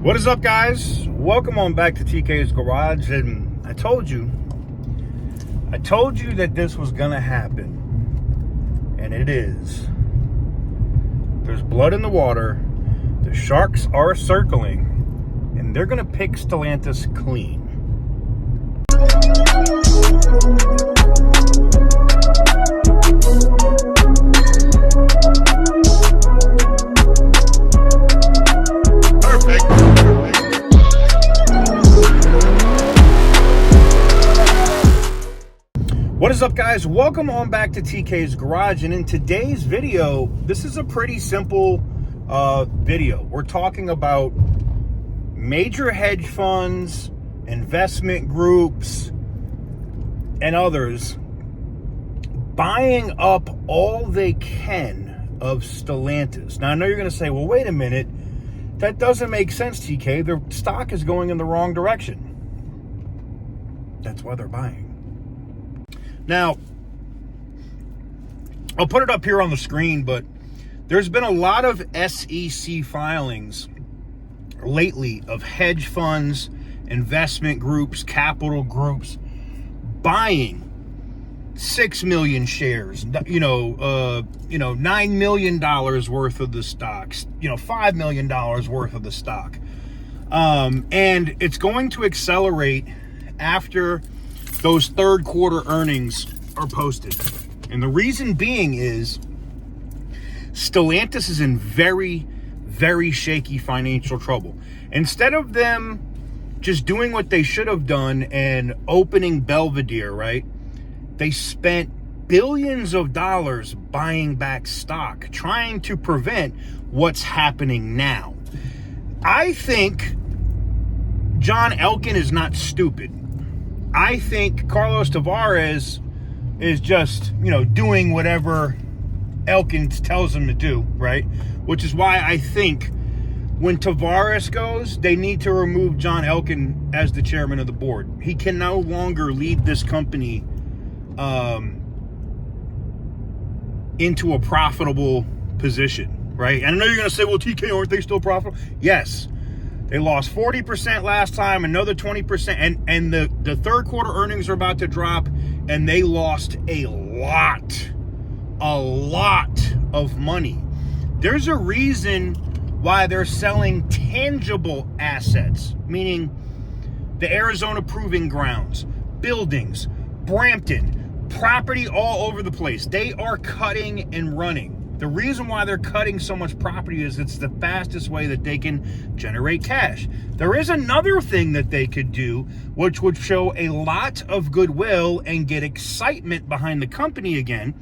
What is up, guys? Welcome on back to TK's Garage. And I told you that this was gonna happen, and it is. There's blood in the water. The sharks are circling, and they're gonna pick Stellantis clean. What is up, guys? Welcome on back to TK's Garage, and in today's video, this is a pretty simple video. We're talking about major hedge funds, investment groups, and others buying up all they can of Stellantis. Now, I know you're going to say, well, wait a minute. That doesn't make sense, TK. Their stock is going in the wrong direction. That's why they're buying. Now, I'll put it up here on the screen, but there's been a lot of SEC filings lately of hedge funds, investment groups, capital groups buying 6 million shares, $9 million worth of the stocks, $5 million worth of the stock. And it's going to accelerate after those third quarter earnings are posted. And the reason being is Stellantis is in very, very shaky financial trouble. Instead of them just doing what they should have done and opening Belvedere, right? They spent billions of dollars buying back stock, trying to prevent what's happening now. I think John Elkann is not stupid. I think Carlos Tavares is just, doing whatever Elkann tells him to do, right? Which is why I think when Tavares goes, they need to remove John Elkann as the chairman of the board. He can no longer lead this company into a profitable position, right? And I know you're going to say, well, TK, aren't they still profitable? Yes. They lost 40% last time, another 20%, and the third quarter earnings are about to drop, and they lost a lot of money. There's a reason why they're selling tangible assets, meaning the Arizona Proving Grounds, buildings, Brampton, property all over the place. They are cutting and running. The reason why they're cutting so much property is it's the fastest way that they can generate cash. There is another thing that they could do, which would show a lot of goodwill and get excitement behind the company again.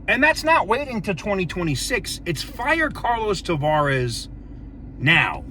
And that's not waiting to 2026. It's fire Carlos Tavares now.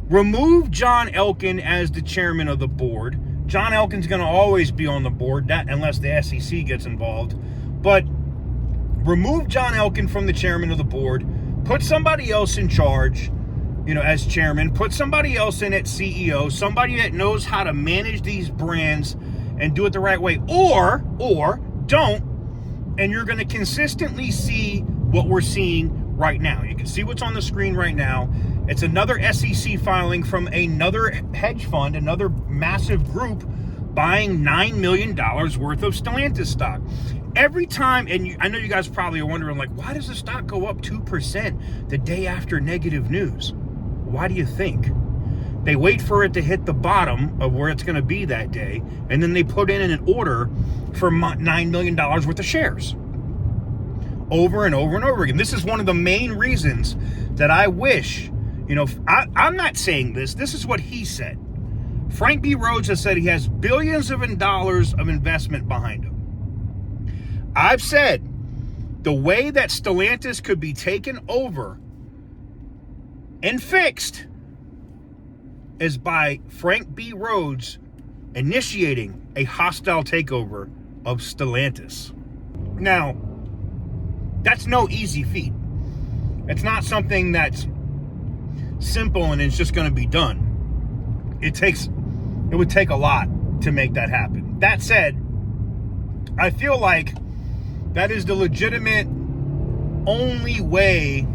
Remove John Elkann as the chairman of the board. John Elkann's going to always be on the board, unless the SEC gets involved. But remove John Elkann from the chairman of the board, put somebody else in charge, as chairman, put somebody else in at CEO, somebody that knows how to manage these brands and do it the right way, or don't, and you're going to consistently see what we're seeing right now. You can see what's on the screen right now. It's another SEC filing from another hedge fund, another massive group buying $9 million worth of Stellantis stock. Every time, and I know you guys probably are wondering, why does the stock go up 2% the day after negative news? Why do you think? They wait for it to hit the bottom of where it's going to be that day, and then they put in an order for $9 million worth of shares. Over and over and over again. This is one of the main reasons that I wish, I'm not saying this. This is what he said. Frank B. Rhodes has said he has billions of dollars of investment behind him. I've said the way that Stellantis could be taken over and fixed is by Frank B. Rhodes initiating a hostile takeover of Stellantis. Now, that's no easy feat. It's not something that's simple and it's just going to be done. It would take a lot to make that happen. That said, I feel like that is the legitimate only way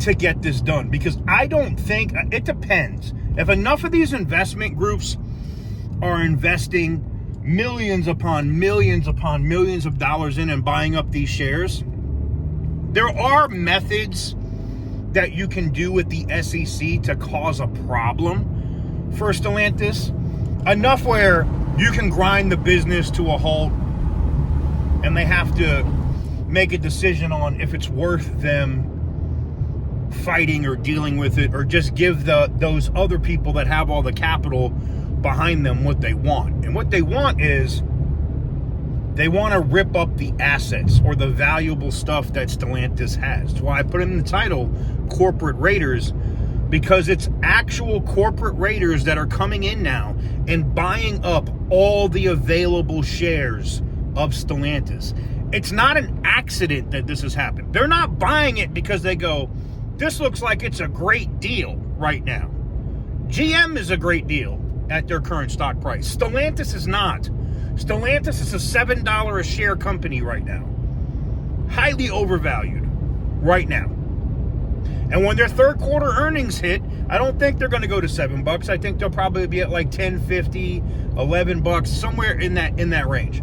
to get this done, because I don't think, it depends. If enough of these investment groups are investing millions upon millions upon millions of dollars in and buying up these shares, there are methods that you can do with the SEC to cause a problem for Stellantis. Enough where you can grind the business to a halt and they have to make a decision on if it's worth them fighting or dealing with it, or just give those other people that have all the capital behind them what they want. And what they want is, they want to rip up the assets or the valuable stuff that Stellantis has. That's why I put in the title Corporate Raiders, because it's actual corporate raiders that are coming in now and buying up all the available shares of Stellantis. It's not an accident that this has happened. They're not buying it because they go, this looks like it's a great deal right now. GM is a great deal at their current stock price. Stellantis is not. Stellantis is a $7 a share company right now. Highly overvalued right now. And when their third quarter earnings hit, I don't think they're going to go to $7. I think they'll probably be at like $10.50, $11, somewhere in that range.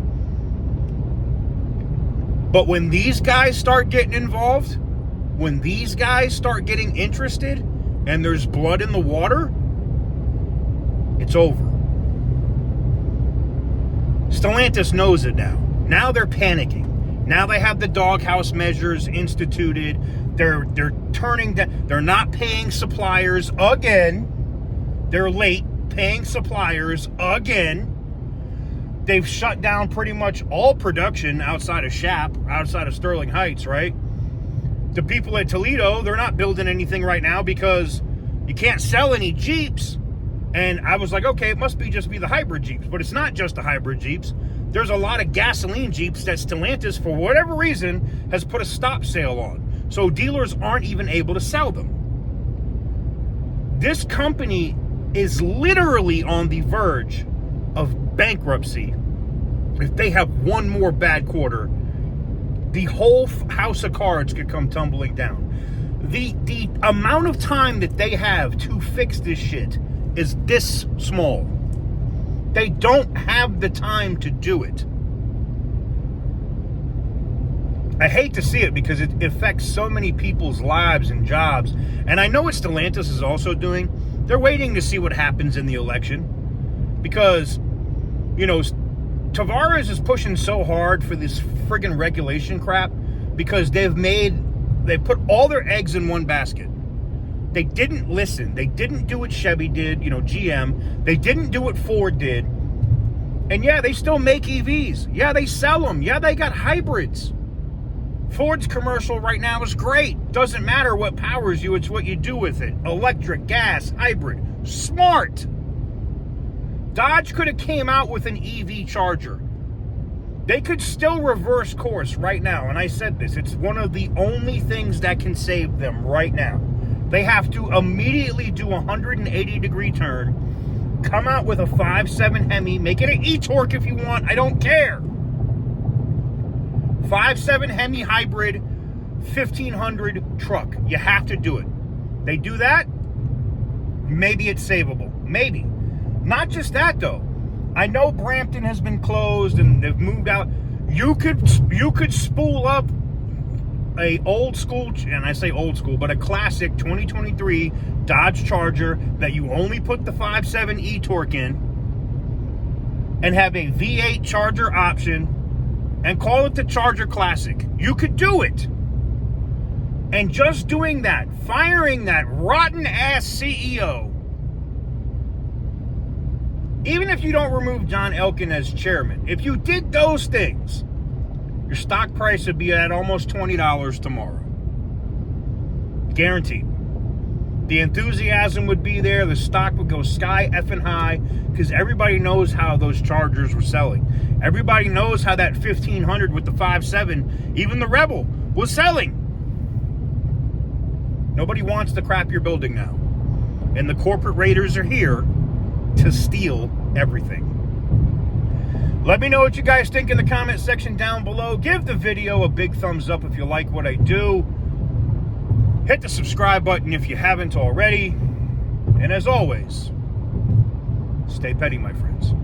But when these guys start getting involved, when these guys start getting interested, and there's blood in the water, it's over. Stellantis knows it now. Now they're panicking. Now they have the doghouse measures instituted. They're turning down. They're not paying suppliers again. They're late paying suppliers again. They've shut down pretty much all production outside of Shap, outside of Sterling Heights, right? The people at Toledo, they're not building anything right now because you can't sell any Jeeps. And I was like, okay, it must just be the hybrid Jeeps. But it's not just the hybrid Jeeps. There's a lot of gasoline Jeeps that Stellantis, for whatever reason, has put a stop sale on. So dealers aren't even able to sell them. This company is literally on the verge of bankruptcy. If they have one more bad quarter, the whole house of cards could come tumbling down. The amount of time that they have to fix this shit is this small. They don't have the time to do it. I hate to see it because it affects so many people's lives and jobs. And I know what Stellantis is also doing. They're waiting to see what happens in the election. Because, you know, Tavares is pushing so hard for this friggin' regulation crap because they put all their eggs in one basket. They didn't listen. They didn't do what Chevy did, GM. They didn't do what Ford did. And yeah, they still make EVs. Yeah, they sell them. Yeah, they got hybrids. Ford's commercial right now is great. Doesn't matter what powers you, it's what you do with it. Electric, gas, hybrid. Smart. Dodge could have came out with an EV charger. They could still reverse course right now. And I said this, it's one of the only things that can save them right now. They have to immediately do a 180-degree turn, come out with a 5.7 Hemi, make it an e-torque if you want, I don't care. 5.7 Hemi hybrid, 1,500 truck. You have to do it. They do that, maybe it's savable. Maybe. Not just that, though. I know Brampton has been closed and they've moved out. You could spool up a old school, and I say old school, but a classic 2023 Dodge Charger that you only put the 5.7 e-torque in and have a V8 Charger option and call it the Charger Classic. You could do it. And just doing that, firing that rotten ass CEO, even if you don't remove John Elkann as chairman, if you did those things, your stock price would be at almost $20 tomorrow. Guaranteed. The enthusiasm would be there. The stock would go sky effing high because everybody knows how those Chargers were selling. Everybody knows how that 1,500 with the 5.7, even the Rebel, was selling. Nobody wants the crap you're building now. And the corporate raiders are here to steal everything. Let me know what you guys think in the comment section down below. Give the video a big thumbs up if you like what I do. Hit the subscribe button if you haven't already. And as always, stay petty, my friends.